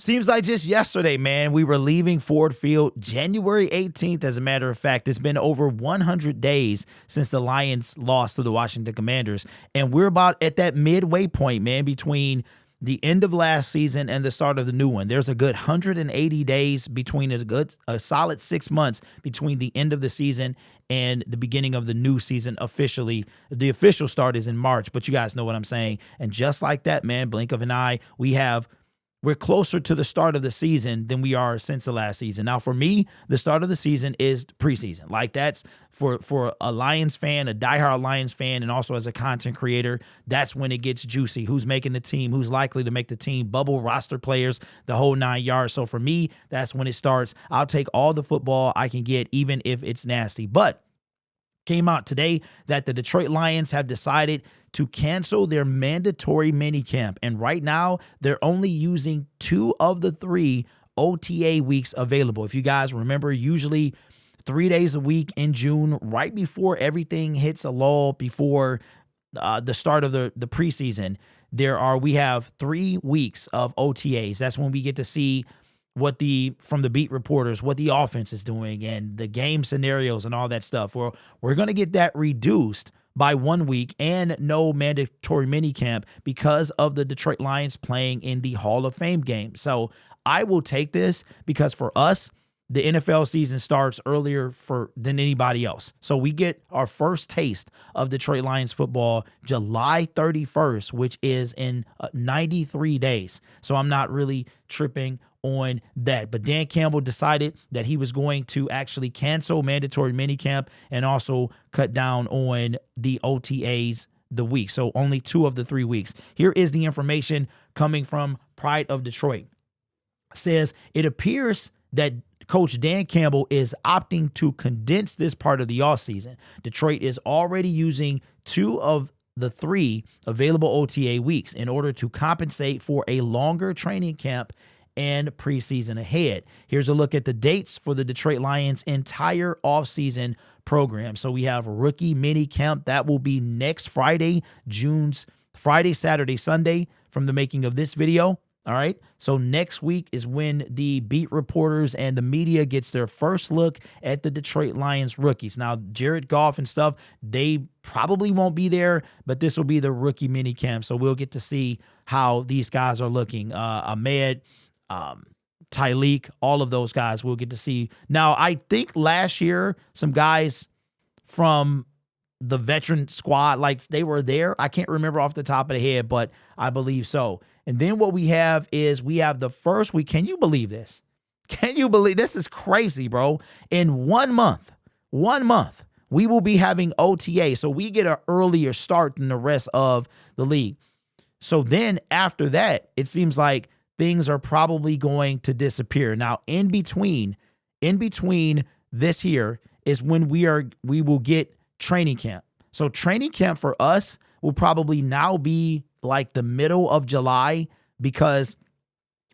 Seems like just yesterday, man, we were leaving Ford Field January 18th. As a matter of fact, it's been over 100 days since the Lions lost to the Washington Commanders. And we're about at that midway point, man, between the end of last season and the start of the new one. There's a good 180 days between a solid 6 months between the end of the season and the beginning of the new season officially. The official start is in March, but you guys know what I'm saying. And just like that, man, blink of an eye, we're closer to the start of the season than we are since the last season. Now, for me, the start of the season is preseason. Like, that's for a Lions fan, a diehard Lions fan, and also as a content creator, that's when it gets juicy. Who's making the team? Who's likely to make the team? Bubble roster players, the whole 9 yards. So for me, that's when it starts. I'll take all the football I can get, even if it's nasty. But came out today that the Detroit Lions have decided to cancel their mandatory minicamp. And right now, they're only using 2 of the 3 OTA weeks available. If you guys remember, usually 3 days a week in June, right before everything hits a lull, before the start of the preseason, we have 3 weeks of OTAs. That's when we get to see from the beat reporters, what the offense is doing and the game scenarios and all that stuff. Well, we're going to get that reduced by 1 week and no mandatory minicamp because of the Detroit Lions playing in the Hall of Fame game. So I will take this because for us, the NFL season starts earlier than anybody else. So we get our first taste of Detroit Lions football July 31st, which is in 93 days. So I'm not really tripping on that. But Dan Campbell decided that he was going to actually cancel mandatory minicamp and also cut down on the OTAs the week. So only 2 of the 3 weeks. Here is the information coming from Pride of Detroit. It says it appears that Coach Dan Campbell is opting to condense this part of the offseason. Detroit is already using 2 of the 3 available OTA weeks in order to compensate for a longer training camp and preseason ahead. Here's a look at the dates for the Detroit Lions' entire offseason program. So we have rookie mini camp. That will be next Friday, June's Friday, Saturday, Sunday from the making of this video. All right. So next week is when the beat reporters and the media gets their first look at the Detroit Lions rookies. Now, Jared Goff and stuff, they probably won't be there, but this will be the rookie mini camp. So we'll get to see how these guys are looking. Ahmed, Tyleek, all of those guys we'll get to see. Now, I think last year, some guys from the veteran squad, like they were there. I can't remember off the top of the head, but I believe so. And then what we have is we have the first week. Can you believe this? Can you believe this is crazy, bro? In 1 month, we will be having OTA. So we get an earlier start than the rest of the league. So then after that, it seems like things are probably going to disappear. Now, in between this here is when we will get training camp. So training camp for us will probably now be like the middle of July, because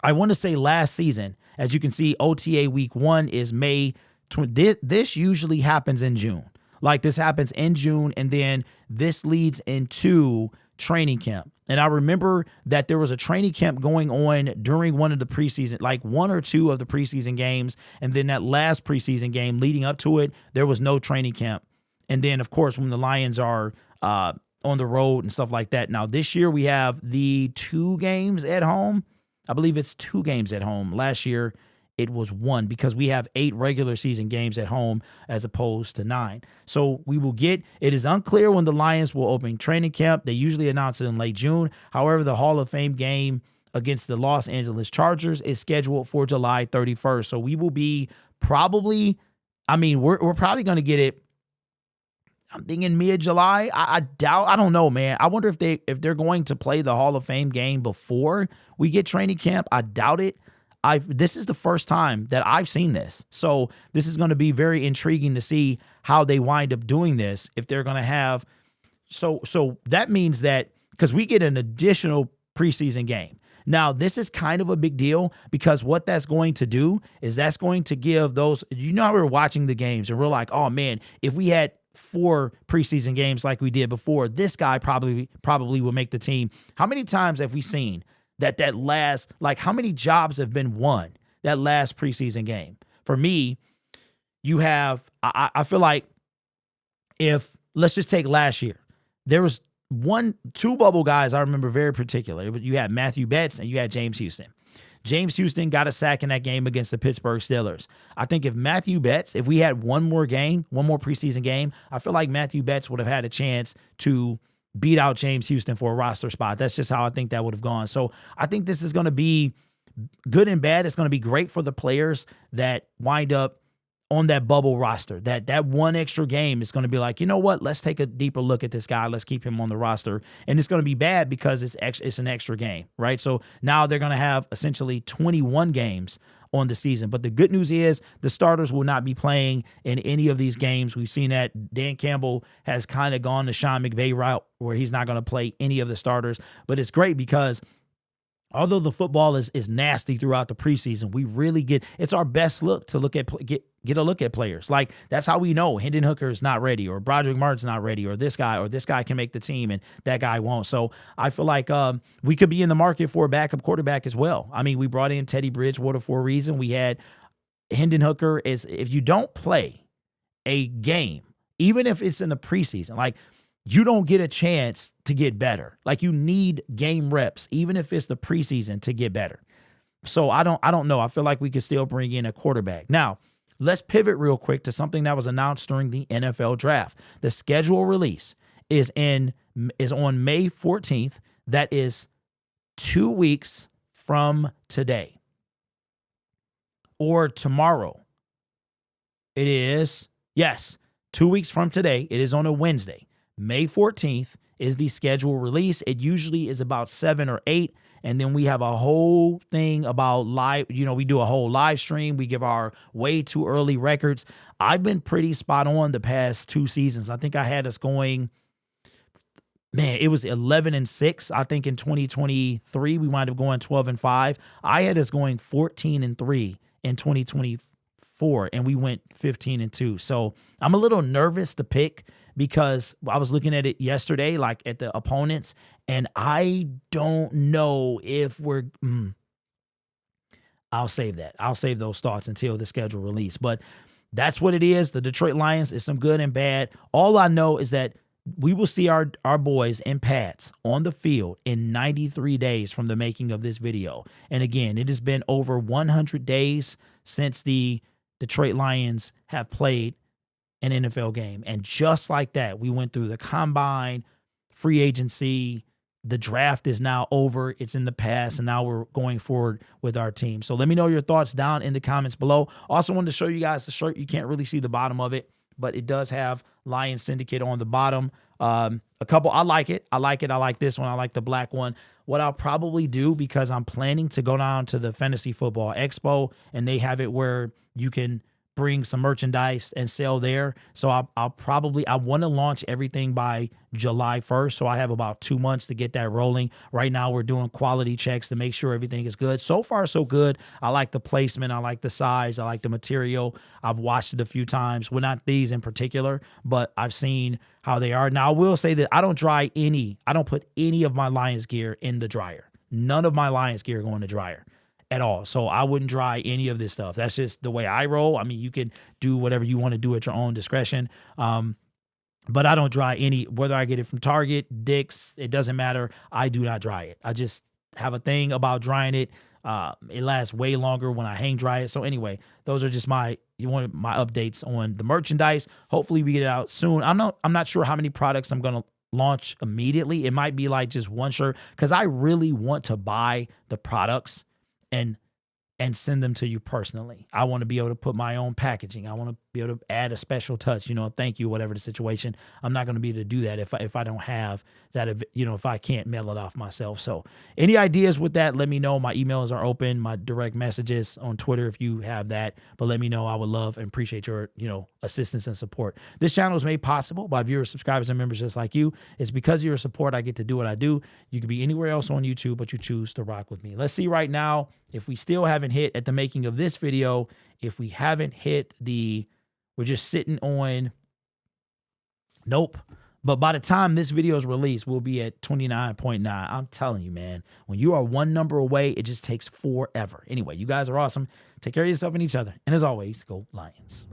I want to say last season, as you can see, OTA week 1 is May. This usually happens in June. Like, this happens in June, and then this leads into training camp. And I remember that there was a training camp going on during one of the preseason, like 1 or 2 of the preseason games. And then that last preseason game leading up to it, there was no training camp. And then, of course, when the Lions are on the road and stuff like that. Now, this year we have the 2 games at home. I believe it's 2 games at home. Last year it was 1 because we have 8 regular season games at home as opposed to 9. So it is unclear when the Lions will open training camp. They usually announce it in late June. However, the Hall of Fame game against the Los Angeles Chargers is scheduled for July 31st. So we will be we're probably going to get it. I'm thinking mid-July. I doubt. I don't know, man. I wonder if they're going to play the Hall of Fame game before we get training camp. I doubt it. This is the first time that I've seen this. So this is going to be very intriguing to see how they wind up doing this. If they're going to have, so that means that, because we get an additional preseason game. Now, this is kind of a big deal, because what that's going to do is that's going to give those, how we're watching the games and we're like, oh man, if we had 4 preseason games like we did before, this guy probably will make the team. How many times have we seen that last, like how many jobs have been won that last preseason game? For me, you have, I feel like if, let's just take last year, there was two bubble guys I remember very particular. You had Matthew Betts and you had James Houston. James Houston got a sack in that game against the Pittsburgh Steelers. I think if Matthew Betts, if we had one more preseason game, I feel like Matthew Betts would have had a chance to beat out James Houston for a roster spot. That's just how I think that would have gone. So I think this is going to be good and bad. It's going to be great for the players that wind up on that bubble roster. That one extra game is going to be like, you know what? Let's take a deeper look at this guy. Let's keep him on the roster. And it's going to be bad because it's an extra game, right? So now they're going to have essentially 21 games on the season. But the good news is the starters will not be playing in any of these games. We've seen that Dan Campbell has kind of gone the Sean McVay route where he's not going to play any of the starters. But it's great because although the football is nasty throughout the preseason, we really it's our best look to get a look at players. Like, that's how we know Hendon Hooker is not ready, or Broderick Martin's not ready, or this guy can make the team and that guy won't. So I feel like we could be in the market for a backup quarterback as well. I mean, we brought in Teddy Bridgewater for a reason. We had Hendon Hooker. If you don't play a game, even if it's in the preseason, like, you don't get a chance to get better. Like, you need game reps, even if it's the preseason, to get better. So I don't know. I feel like we could still bring in a quarterback. Now, let's pivot real quick to something that was announced during the NFL draft. The schedule release is on May 14th. That is 2 weeks from today, or tomorrow. It is, yes, 2 weeks from today. It is on a Wednesday. May 14th is the schedule release. It usually is about 7 or 8. And then we have a whole thing about live, we do a whole live stream. We give our way too early records. I've been pretty spot on the past 2 seasons. I think I had us going, it was 11-6. I think in 2023, we wound up going 12-5. I had us going 14-3 in 2024, and we went 15-2. So I'm a little nervous to pick, because I was looking at it yesterday, like at the opponents, and I don't know if I'll save that. I'll save those thoughts until the schedule release. But that's what it is. The Detroit Lions is some good and bad. All I know is that we will see our boys in pads on the field in 93 days from the making of this video. And again, it has been over 100 days since the Detroit Lions have played an NFL game. And just like that, we went through the combine, free agency, the draft is now over. It's in the past, and now we're going forward with our team. So let me know your thoughts down in the comments below. Also wanted to show you guys the shirt. You can't really see the bottom of it, but it does have Lions Syndicate on the bottom. A couple, I like it. I like this one. I like the black one. What I'll probably do, because I'm planning to go down to the Fantasy Football Expo, and they have it where you can bring some merchandise and sell there. So I want to launch everything by July 1st. So I have about 2 months to get that rolling. Right now we're doing quality checks to make sure everything is good. So far, so good. I like the placement. I like the size. I like the material. I've watched it a few times. Well, not these in particular, but I've seen how they are. Now I will say that I don't put any of my Lions gear in the dryer. None of my Lions gear go in the dryer at all. So I wouldn't dry any of this stuff. That's just the way I roll. I mean, you can do whatever you want to do at your own discretion. But I don't dry any, whether I get it from Target, Dick's, it doesn't matter. I do not dry it. I just have a thing about drying it. It lasts way longer when I hang dry it. So anyway, those are just my updates on the merchandise. Hopefully we get it out soon. I'm not sure how many products I'm going to launch immediately. It might be like just one shirt, because I really want to buy the products and send them to you personally. I want to be able to put my own packaging. I want to be able to add a special touch, thank you, whatever the situation. I'm not going to be able to do that if I don't have that, if I can't mail it off myself. So any ideas with that, let me know. My emails are open, my direct messages on Twitter if you have that, but let me know. I would love and appreciate your, assistance and support. This channel is made possible by viewers, subscribers, and members just like you. It's because of your support I get to do what I do. You could be anywhere else on YouTube, but you choose to rock with me. Let's see right now if we still haven't hit at the making of this video. If we haven't hit we're just sitting on, nope. But by the time this video is released, we'll be at 29.9. I'm telling you, man, when you are one number away, it just takes forever. Anyway, you guys are awesome. Take care of yourself and each other. And as always, go Lions.